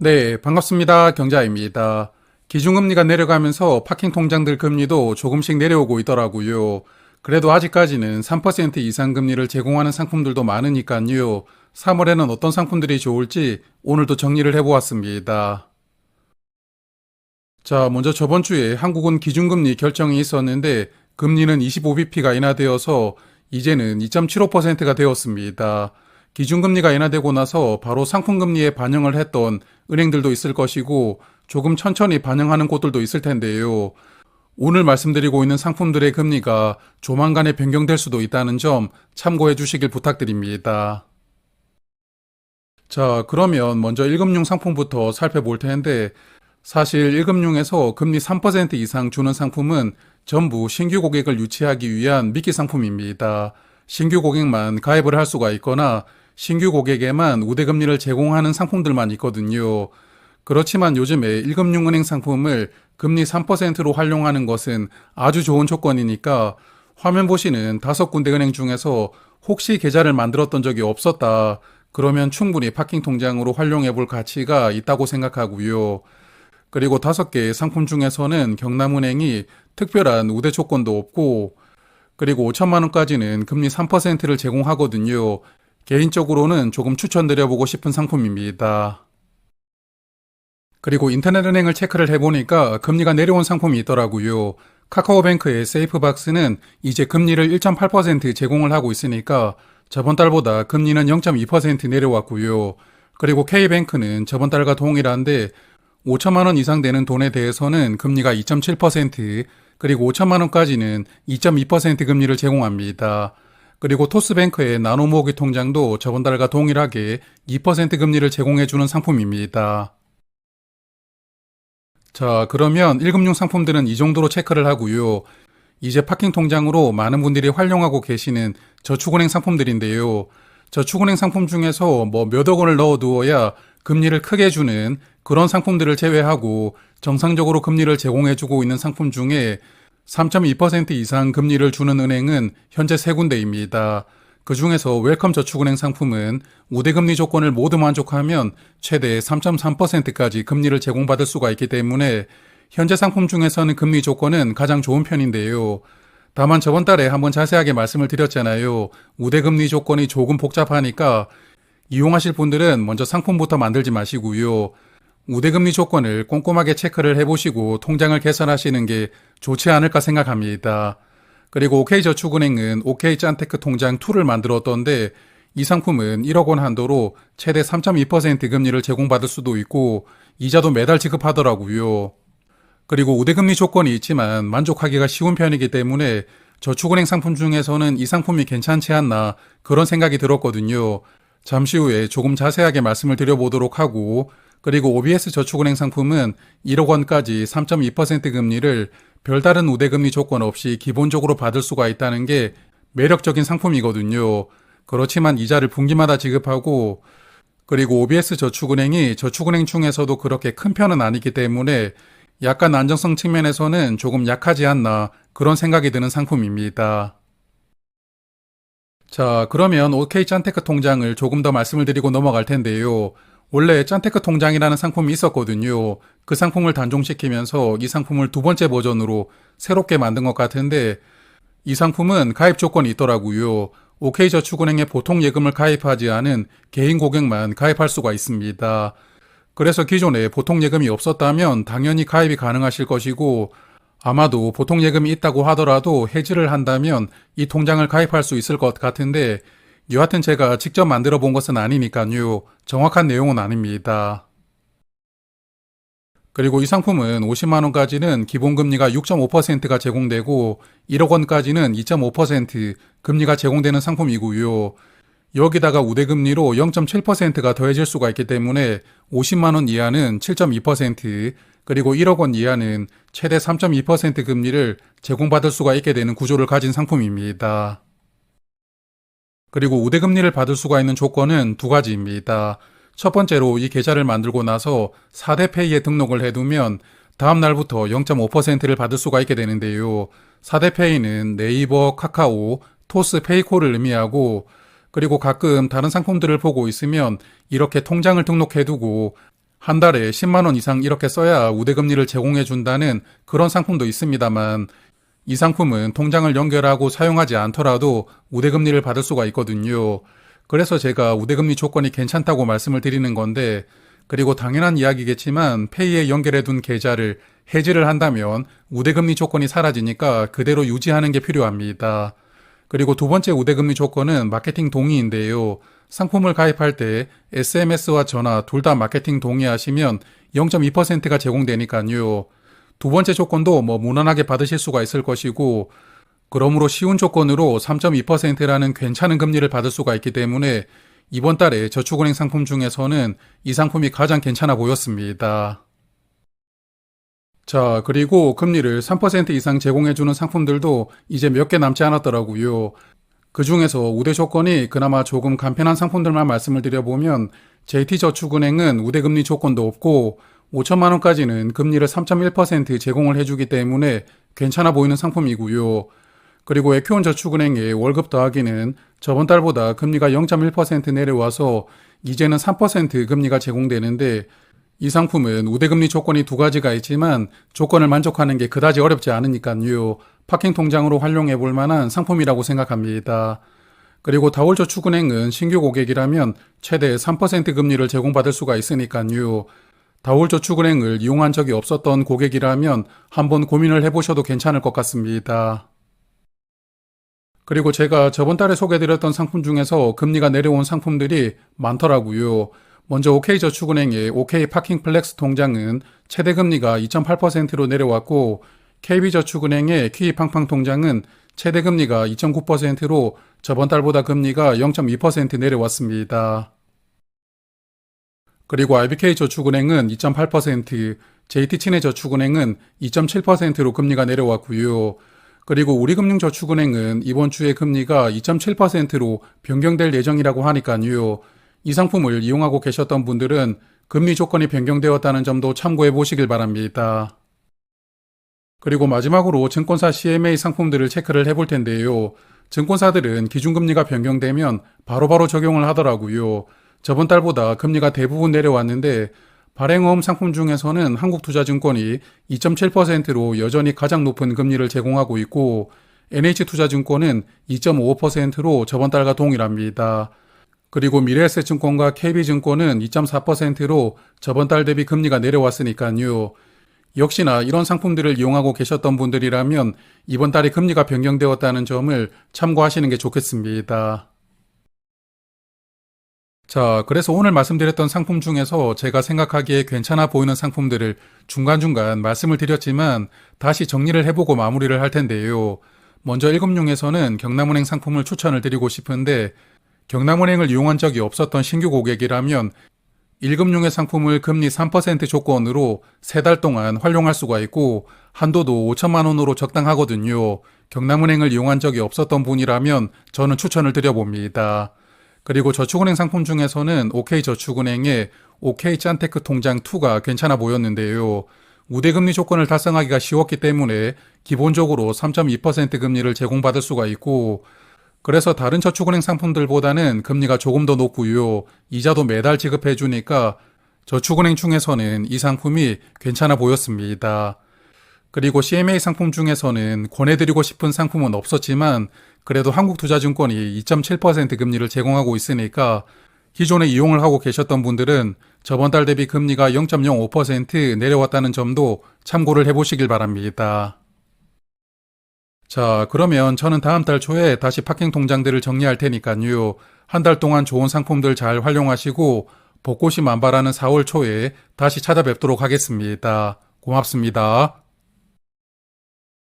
네, 반갑습니다. 경자입니다. 기준금리가 내려가면서 파킹 통장들 금리도 조금씩 내려오고 있더라고요. 그래도 아직까지는 3% 이상 금리를 제공하는 상품들도 많으니까요. 3월에는 어떤 상품들이 좋을지 오늘도 정리를 해보았습니다. 자, 먼저 저번 주에 한국은 기준금리 결정이 있었는데 금리는 25bp가 인하되어서 이제는 2.75%가 되었습니다. 기준금리가 인하되고 나서 바로 상품금리에 반영을 했던 은행들도 있을 것이고 조금 천천히 반영하는 곳들도 있을 텐데요. 오늘 말씀드리고 있는 상품들의 금리가 조만간에 변경될 수도 있다는 점 참고해 주시길 부탁드립니다. 자, 그러면 먼저 1금융 상품부터 살펴볼 텐데 사실 1금융에서 금리 3% 이상 주는 상품은 전부 신규 고객을 유치하기 위한 미끼 상품입니다. 신규 고객만 가입을 할 수가 있거나 신규 고객에만 우대금리를 제공하는 상품들만 있거든요. 그렇지만 요즘에 1금융은행 상품을 금리 3%로 활용하는 것은 아주 좋은 조건이니까 화면 보시는 5군데 은행 중에서 혹시 계좌를 만들었던 적이 없었다. 그러면 충분히 파킹 통장으로 활용해 볼 가치가 있다고 생각하고요. 그리고 5개 상품 중에서는 경남은행이 특별한 우대 조건도 없고 그리고 5천만 원까지는 금리 3%를 제공하거든요. 개인적으로는 조금 추천드려보고 싶은 상품입니다. 그리고 인터넷은행을 체크를 해보니까 금리가 내려온 상품이 있더라고요. 카카오뱅크의 세이프박스는 이제 금리를 1.8% 제공을 하고 있으니까 저번 달보다 금리는 0.2% 내려왔고요. 그리고 K뱅크는 저번 달과 동일한데 5천만 원 이상 되는 돈에 대해서는 금리가 2.7%, 그리고 5천만 원까지는 2.2% 금리를 제공합니다. 그리고 토스뱅크의 나노 모으기 통장도 저번 달과 동일하게 2% 금리를 제공해주는 상품입니다. 자, 그러면 1금융 상품들은 이 정도로 체크를 하고요. 이제 파킹 통장으로 많은 분들이 활용하고 계시는 저축은행 상품들인데요. 저축은행 상품 중에서 뭐 몇억 원을 넣어두어야 금리를 크게 주는 그런 상품들을 제외하고 정상적으로 금리를 제공해주고 있는 상품 중에 3.2% 이상 금리를 주는 은행은 현재 3군데입니다. 그 중에서 웰컴 저축은행 상품은 우대금리 조건을 모두 만족하면 최대 3.3%까지 금리를 제공받을 수가 있기 때문에 현재 상품 중에서는 금리 조건은 가장 좋은 편인데요. 다만 저번 달에 한번 자세하게 말씀을 드렸잖아요. 우대금리 조건이 조금 복잡하니까 이용하실 분들은 먼저 상품부터 만들지 마시고요. 우대금리 조건을 꼼꼼하게 체크를 해보시고 통장을 개설하시는 게 좋지 않을까 생각합니다. 그리고 OK저축은행은 OK짠테크 통장 2를 만들었던데 이 상품은 1억 원 한도로 최대 3.2% 금리를 제공받을 수도 있고 이자도 매달 지급하더라고요. 그리고 우대금리 조건이 있지만 만족하기가 쉬운 편이기 때문에 저축은행 상품 중에서는 이 상품이 괜찮지 않나 그런 생각이 들었거든요. 잠시 후에 조금 자세하게 말씀을 드려보도록 하고 그리고 OBS 저축은행 상품은 1억 원까지 3.2% 금리를 별다른 우대금리 조건 없이 기본적으로 받을 수가 있다는 게 매력적인 상품이거든요. 그렇지만 이자를 분기마다 지급하고 그리고 OBS 저축은행이 저축은행 중에서도 그렇게 큰 편은 아니기 때문에 약간 안정성 측면에서는 조금 약하지 않나 그런 생각이 드는 상품입니다. 자, 그러면 OK짠테크 통장을 조금 더 말씀을 드리고 넘어갈 텐데요. 원래 짠테크 통장이라는 상품이 있었거든요. 그 상품을 단종시키면서 이 상품을 두 번째 버전으로 새롭게 만든 것 같은데 이 상품은 가입 조건이 있더라고요. OK저축은행에 보통 예금을 가입하지 않은 개인 고객만 가입할 수가 있습니다. 그래서 기존에 보통 예금이 없었다면 당연히 가입이 가능하실 것이고 아마도 보통 예금이 있다고 하더라도 해지를 한다면 이 통장을 가입할 수 있을 것 같은데 여하튼 제가 직접 만들어 본 것은 아니니까요. 정확한 내용은 아닙니다. 그리고 이 상품은 50만 원까지는 기본금리가 6.5%가 제공되고 1억 원까지는 2.5% 금리가 제공되는 상품이고요. 여기다가 우대금리로 0.7%가 더해질 수가 있기 때문에 50만 원 이하는 7.2% 그리고 1억 원 이하는 최대 3.2% 금리를 제공받을 수가 있게 되는 구조를 가진 상품입니다. 그리고 우대금리를 받을 수가 있는 조건은 두 가지입니다. 첫 번째로 이 계좌를 만들고 나서 4대 페이에 등록을 해두면 다음 날부터 0.5%를 받을 수가 있게 되는데요. 4대 페이는 네이버, 카카오, 토스, 페이콜을 의미하고 그리고 가끔 다른 상품들을 보고 있으면 이렇게 통장을 등록해두고 한 달에 10만 원 이상 이렇게 써야 우대금리를 제공해 준다는 그런 상품도 있습니다만 이 상품은 통장을 연결하고 사용하지 않더라도 우대금리를 받을 수가 있거든요. 그래서 제가 우대금리 조건이 괜찮다고 말씀을 드리는 건데, 그리고 당연한 이야기겠지만 페이에 연결해둔 계좌를 해지를 한다면 우대금리 조건이 사라지니까 그대로 유지하는 게 필요합니다. 그리고 두 번째 우대금리 조건은 마케팅 동의인데요. 상품을 가입할 때 SMS와 전화 둘 다 마케팅 동의하시면 0.2%가 제공되니까요. 두 번째 조건도 무난하게 받으실 수가 있을 것이고, 그러므로 쉬운 조건으로 3.2%라는 괜찮은 금리를 받을 수가 있기 때문에 이번 달에 저축은행 상품 중에서는 이 상품이 가장 괜찮아 보였습니다. 자, 그리고 금리를 3% 이상 제공해주는 상품들도 이제 몇 개 남지 않았더라고요. 그 중에서 우대 조건이 그나마 조금 간편한 상품들만 말씀을 드려보면 JT저축은행은 우대금리 조건도 없고 5천만 원까지는 금리를 3.1% 제공을 해주기 때문에 괜찮아 보이는 상품이고요. 그리고 에큐원저축은행의 월급 더하기는 저번 달보다 금리가 0.1% 내려와서 이제는 3% 금리가 제공되는데, 이 상품은 우대금리 조건이 두 가지가 있지만 조건을 만족하는 게 그다지 어렵지 않으니까요. 파킹 통장으로 활용해 볼 만한 상품이라고 생각합니다. 그리고 다올저축은행은 신규 고객이라면 최대 3% 금리를 제공받을 수가 있으니까요. 다올저축은행을 이용한 적이 없었던 고객이라면 한번 고민을 해보셔도 괜찮을 것 같습니다. 그리고 제가 저번 달에 소개해드렸던 상품 중에서 금리가 내려온 상품들이 많더라고요. 먼저 OK저축은행의 OK파킹플렉스 통장은 최대 금리가 2.8%로 내려왔고, KB저축은행의 키위팡팡 통장은 최대 금리가 2.9%로 저번 달보다 금리가 0.2% 내려왔습니다. 그리고 RBK저축은행은 2.8%, JT친해저축은행은 2.7%로 금리가 내려왔고요. 그리고 우리금융저축은행은 이번 주에 금리가 2.7%로 변경될 예정이라고 하니까요. 이 상품을 이용하고 계셨던 분들은 금리 조건이 변경되었다는 점도 참고해 보시길 바랍니다. 그리고 마지막으로 증권사 CMA 상품들을 체크를 해볼 텐데요. 증권사들은 기준금리가 변경되면 바로바로 적용을 하더라고요. 저번 달보다 금리가 대부분 내려왔는데 발행어음 상품 중에서는 한국투자증권이 2.7%로 여전히 가장 높은 금리를 제공하고 있고, NH투자증권은 2.55%로 저번 달과 동일합니다. 그리고 미래에셋증권과 KB증권은 2.4%로 저번 달 대비 금리가 내려왔으니까요. 역시나 이런 상품들을 이용하고 계셨던 분들이라면 이번 달에 금리가 변경되었다는 점을 참고하시는 게 좋겠습니다. 자, 그래서 오늘 말씀드렸던 상품 중에서 제가 생각하기에 괜찮아 보이는 상품들을 중간중간 말씀을 드렸지만 다시 정리를 해보고 마무리를 할 텐데요. 먼저 1금융에서는 경남은행 상품을 추천을 드리고 싶은데, 경남은행을 이용한 적이 없었던 신규 고객이라면 1금융의 상품을 금리 3% 조건으로 3달 동안 활용할 수가 있고 한도도 5천만 원으로 적당하거든요. 경남은행을 이용한 적이 없었던 분이라면 저는 추천을 드려봅니다. 그리고 저축은행 상품 중에서는 OK저축은행의 OK짠테크 통장2가 괜찮아 보였는데요. 우대금리 조건을 달성하기가 쉬웠기 때문에 기본적으로 3.2% 금리를 제공받을 수가 있고, 그래서 다른 저축은행 상품들보다는 금리가 조금 더 높고요. 이자도 매달 지급해 주니까 저축은행 중에서는 이 상품이 괜찮아 보였습니다. 그리고 CMA 상품 중에서는 권해드리고 싶은 상품은 없었지만 그래도 한국투자증권이 2.7% 금리를 제공하고 있으니까 기존에 이용을 하고 계셨던 분들은 저번 달 대비 금리가 0.05% 내려왔다는 점도 참고를 해보시길 바랍니다. 자, 그러면 저는 다음 달 초에 다시 파킹 통장들을 정리할 테니까요. 한 달 동안 좋은 상품들 잘 활용하시고 벚꽃이 만발하는 4월 초에 다시 찾아뵙도록 하겠습니다. 고맙습니다.